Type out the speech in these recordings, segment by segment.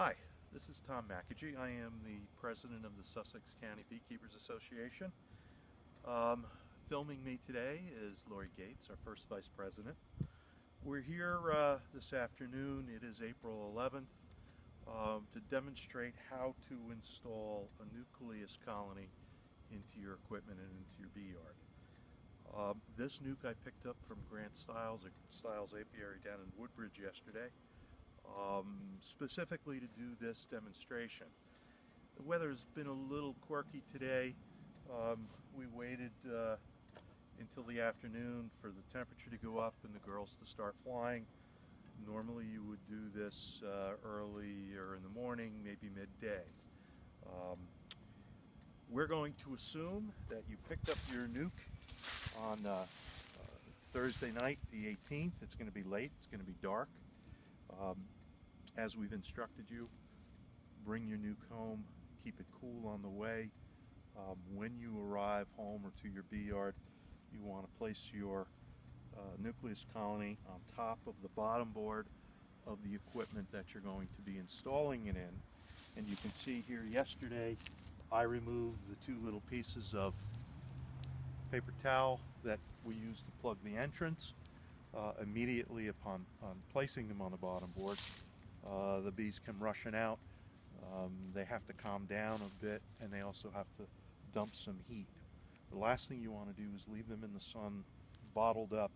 Hi, this is Tom Moakoujy. I am the president of the Sussex County Beekeepers Association. Filming me today is Lori Gates, our first vice president. We're here this afternoon, it is April 11th, to demonstrate how to install a nucleus colony into your equipment and into your bee yard. This nuke I picked up from Grant Stiles at Stiles Apiary down in Woodbridge yesterday. Specifically to do this demonstration. The weather's been a little quirky today. We waited until the afternoon for the temperature to go up and the girls to start flying. Normally you would do this early or in the morning, maybe midday. We're going to assume that you picked up your nuke on Thursday night, the 18th. It's going to be late, it's going to be dark. As we've instructed you, bring your nuke home, keep it cool on the way. When you arrive home or to your bee yard, you want to place your nucleus colony on top of the bottom board of the equipment that you're going to be installing it in. And you can see here yesterday I removed the two little pieces of paper towel that we used to plug the entrance. Immediately upon placing them on the bottom board, the bees come rushing out. They have to calm down a bit, and they also have to dump some heat. The last thing you want to do is leave them in the sun bottled up.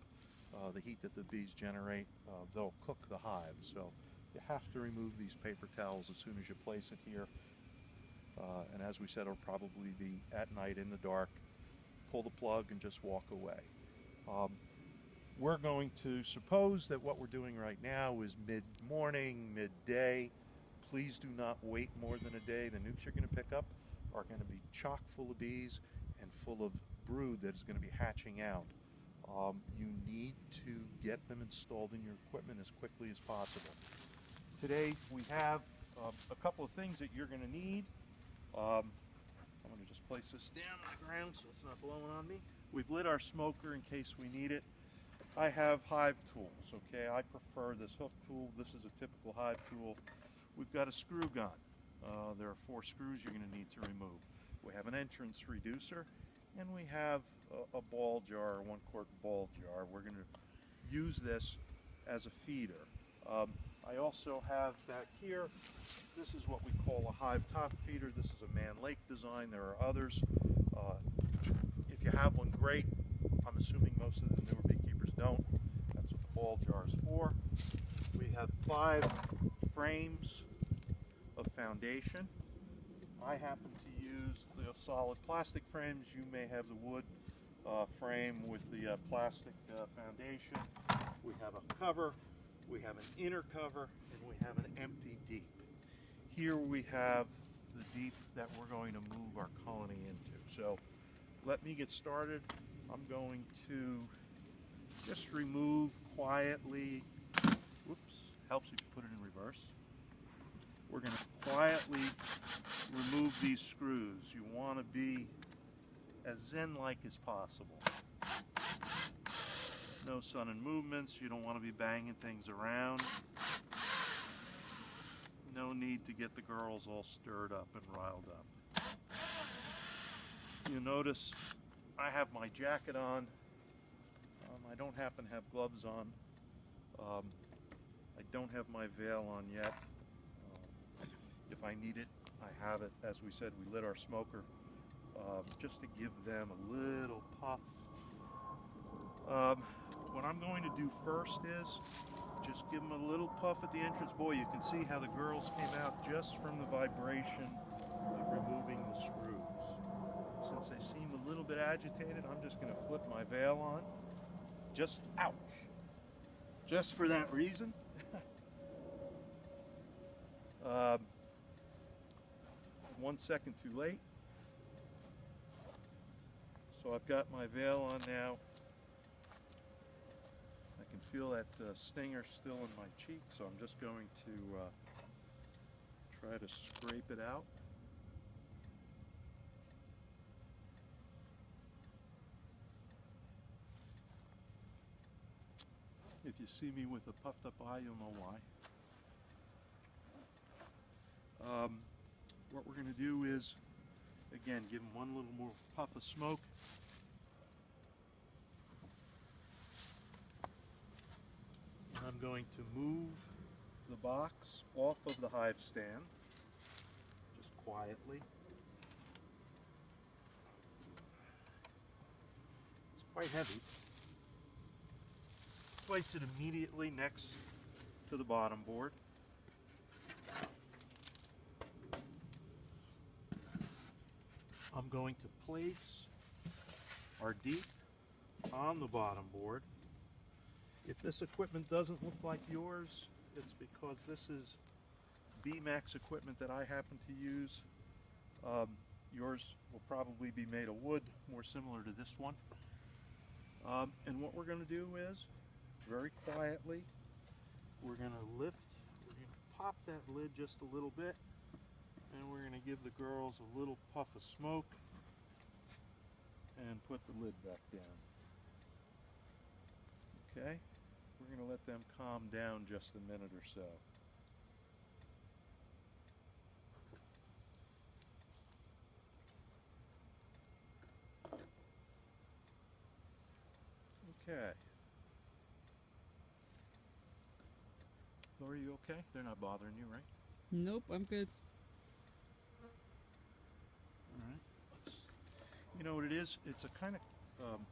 The heat that the bees generate, they'll cook the hive. So you have to remove these paper towels as soon as you place it here. And as we said, it'll probably be at night in the dark. Pull the plug and just walk away. We're going to suppose that what we're doing right now is mid-morning, midday. Please do not wait more than a day. The nukes you're going to pick up are going to be chock full of bees and full of brood that is going to be hatching out. You need to get them installed in your equipment as quickly as possible. Today we have a couple of things that you're going to need. I'm going to just place this down on the ground so it's not blowing on me. We've lit our smoker in case we need it. I have hive tools, okay? I prefer this hook tool. This is a typical hive tool. We've got a screw gun. There are 4 screws you're going to need to remove. We have an entrance reducer, and we have a ball jar, a 1-quart ball jar. We're going to use this as a feeder. I also have back here, this is what we call a hive top feeder. This is a Man Lake design. There are others. If you have one, great. I'm assuming most of the newer beekeepers don't. That's what the ball jar is for. We have 5 frames of foundation. I happen to use the solid plastic frames. You may have the wood frame with the plastic foundation. We have a cover, we have an inner cover, and we have an empty deep. Here we have the deep that we're going to move our colony into. So let me get started. I'm going to just remove quietly, whoops, helps if you put it in reverse. We're going to quietly remove these screws. You want to be as zen-like as possible. No sudden movements, you don't want to be banging things around. No need to get the girls all stirred up and riled up. You notice I have my jacket on. I don't happen to have gloves on. I don't have my veil on yet. If I need it, I have it. As we said, we lit our smoker just to give them a little puff. What I'm going to do first is just give them a little puff at the entrance. Boy, you can see how the girls came out just from the vibration of removing the screws. Since they seem a little bit agitated, I'm just going to flip my veil on. Just, ouch. Just for that reason. 1 second too late. So I've got my veil on now. I can feel that stinger still in my cheek, so I'm just going to try to scrape it out. If you see me with a puffed up eye, you'll know why. What we're going to do is, again, give them one little more puff of smoke. I'm going to move the box off of the hive stand, just quietly. It's quite heavy. Place it immediately next to the bottom board. I'm going to place our deep on the bottom board. If this equipment doesn't look like yours, it's because this is BMAX equipment that I happen to use. Yours will probably be made of wood, more similar to this one. And what we're going to do is, very quietly, we're going to lift, we're going to pop that lid just a little bit, and we're going to give the girls a little puff of smoke and put the lid back down. Okay? We're going to let them calm down just a minute or so. Okay. Laura, you okay? They're not bothering you, right? Nope, I'm good. All right. You know what it is? It's a kind of,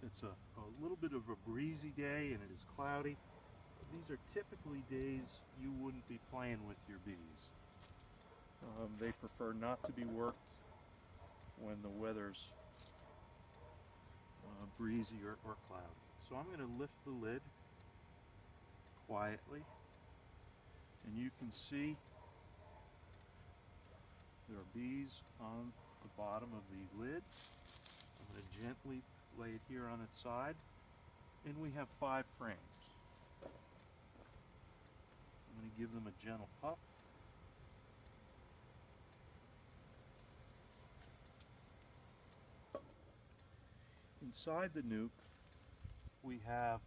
it's a little bit of a breezy day, and it is cloudy. These are typically days you wouldn't be playing with your bees. They prefer not to be worked when the weather's breezy or cloudy. So I'm going to lift the lid quietly, and you can see there are bees on the bottom of the lid. I'm going to gently lay it here on its side, and we have 5 frames. I'm going to give them a gentle puff. Inside the nuc, we have,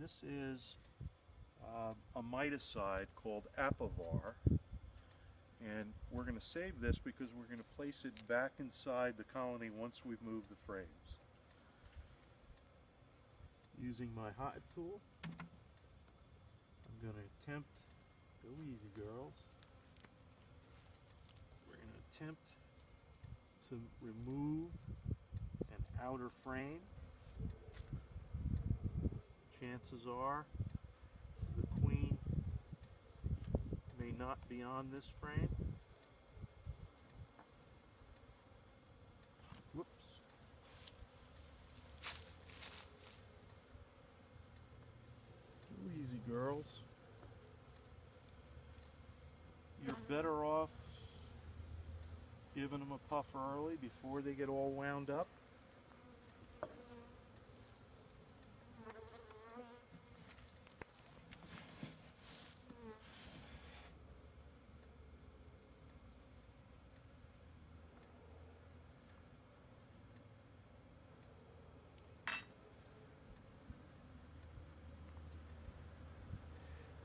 this is a miticide called Apivar, and we're going to save this because we're going to place it back inside the colony once we've moved the frames. Using my hive tool, I'm going to attempt, go easy girls, we're going to attempt to remove an outer frame. Chances are the queen may not be on this frame. Whoops. Too easy, girls. You're better off giving them a puff early before they get all wound up.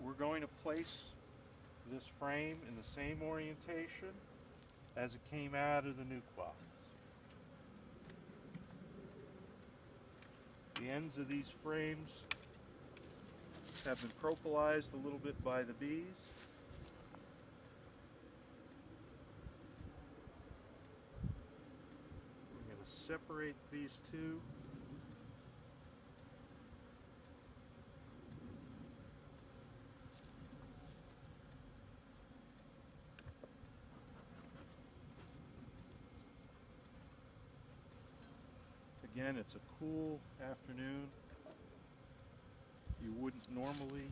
We're going to place this frame in the same orientation as it came out of the nuc box. The ends of these frames have been propolized a little bit by the bees. We're going to separate these two. Again, it's a cool afternoon. You wouldn't normally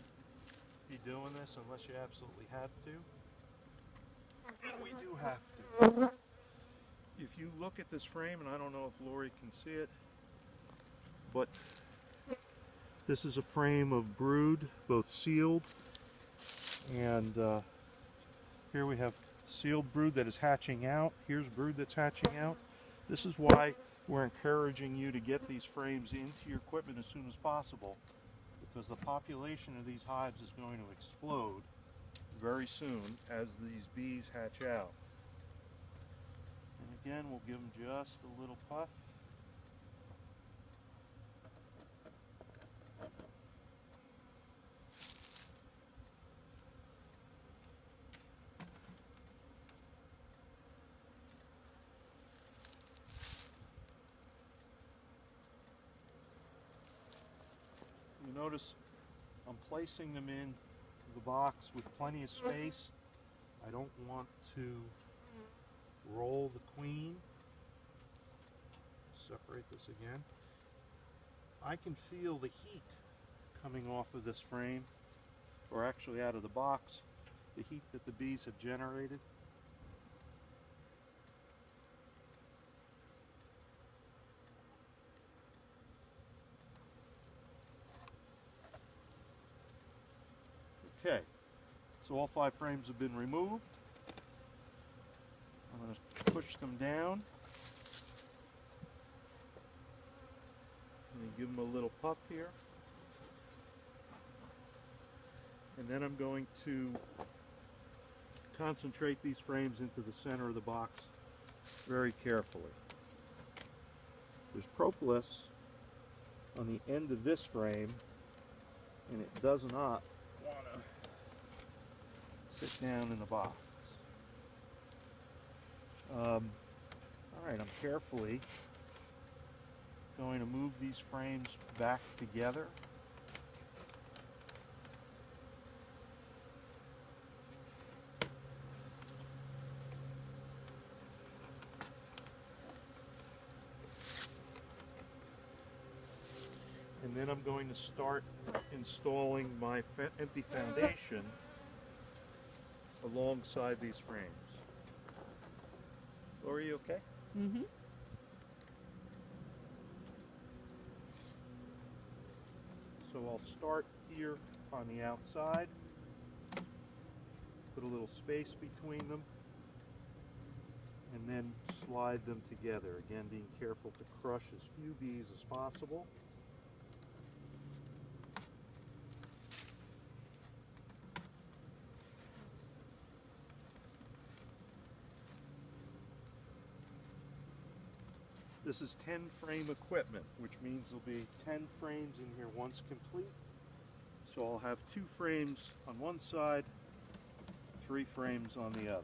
be doing this unless you absolutely had to. And we do have to. If you look at this frame, and I don't know if Lori can see it, but this is a frame of brood, both sealed, and here we have sealed brood that is hatching out. Here's brood that's hatching out. This is why we're encouraging you to get these frames into your equipment as soon as possible, because the population of these hives is going to explode very soon as these bees hatch out. And again, we'll give them just a little puff. You notice I'm placing them in the box with plenty of space. I don't want to roll the queen. Separate this again. I can feel the heat coming off of this frame, or actually out of the box, the heat that the bees have generated. Okay, so all 5 frames have been removed. I'm going to push them down and give them a little puff here. And then I'm going to concentrate these frames into the center of the box very carefully. There's propolis on the end of this frame, and it does not want to sit down in the box. Alright, I'm carefully going to move these frames back together. And then I'm going to start installing my empty foundation alongside these frames. Lori, you okay? Mm-hmm. So I'll start here on the outside, put a little space between them, and then slide them together. Again, being careful to crush as few bees as possible. This is 10 frame equipment, which means there'll be 10 frames in here once complete. So I'll have 2 frames on one side, 3 frames on the other.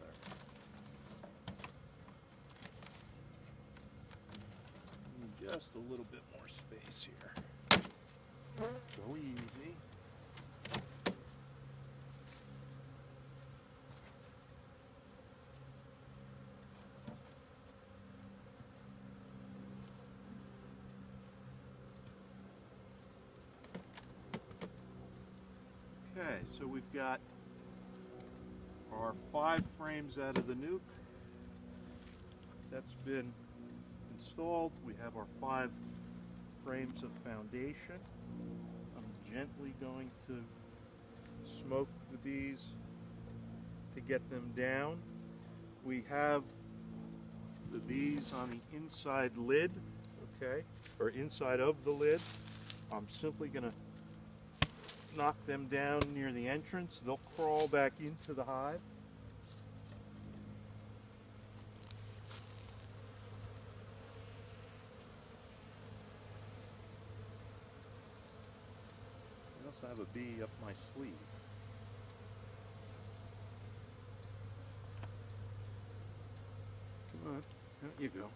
And just a little bit more space here. Go easy. Okay, so we've got our 5 frames out of the nuc. That's been installed. We have our 5 frames of foundation. I'm gently going to smoke the bees to get them down. We have the bees on the inside lid, okay, or inside of the lid. I'm simply going to knock them down near the entrance. They'll crawl back into the hive. I also have a bee up my sleeve. Come on, out you go.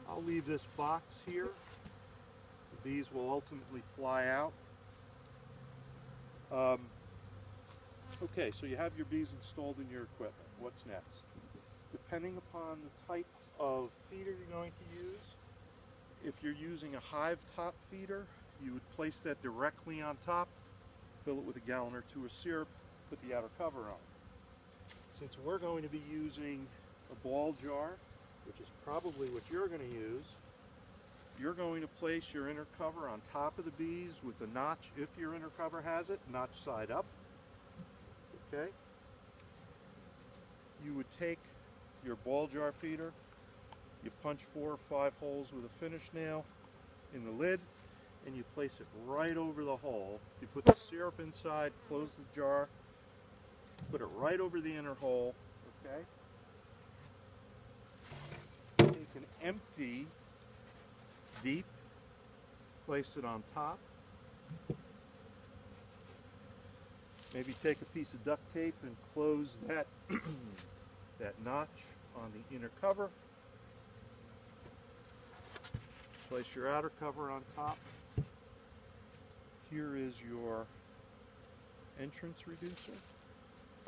I'll leave this box here. The bees will ultimately fly out. Okay, so you have your bees installed in your equipment. What's next? Depending upon the type of feeder you're going to use, if you're using a hive top feeder, you would place that directly on top, fill it with a gallon or 2 of syrup, put the outer cover on. Since we're going to be using a ball jar, which is probably what you're going to use, you're going to place your inner cover on top of the bees with the notch, if your inner cover has it, notch side up. Okay? You would take your ball jar feeder, you punch 4 or 5 holes with a finish nail in the lid, and you place it right over the hole. You put the syrup inside, close the jar, put it right over the inner hole, okay? Take an empty deep, place it on top. Maybe take a piece of duct tape and close that, that notch on the inner cover. Place your outer cover on top. Here is your entrance reducer.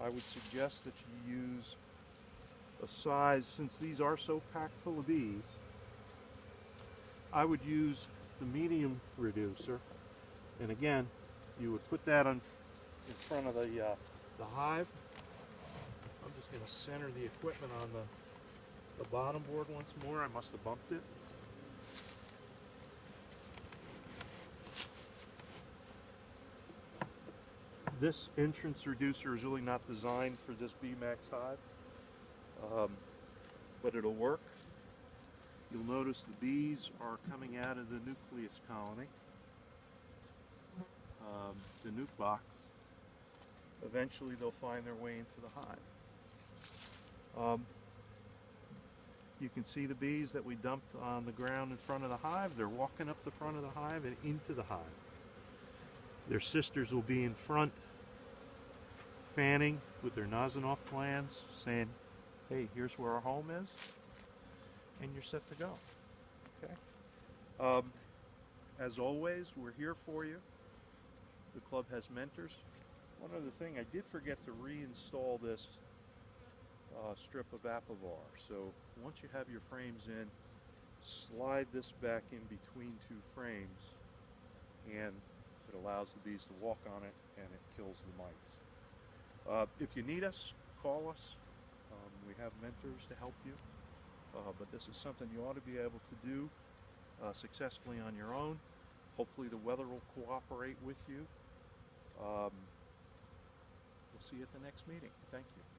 I would suggest that you use a size, since these are so packed full of bees, I would use the medium reducer, and again, you would put that in front of the hive. I'm just going to center the equipment on the bottom board once more. I must have bumped it. This entrance reducer is really not designed for this BMAX hive, but it'll work. You'll notice the bees are coming out of the nucleus colony, the nuke box. Eventually they'll find their way into the hive. You can see the bees that we dumped on the ground in front of the hive. They're walking up the front of the hive and into the hive. Their sisters will be in front, fanning with their Nasanov glands, saying, hey, here's where our home is, and you're set to go. Okay. As always, we're here for you. The club has mentors. One other thing, I did forget to reinstall this strip of Apivar. So once you have your frames in, slide this back in between 2 frames, and it allows the bees to walk on it, and it kills the mites. If you need us, call us. We have mentors to help you, but this is something you ought to be able to do successfully on your own. Hopefully the weather will cooperate with you. We'll see you at the next meeting. Thank you.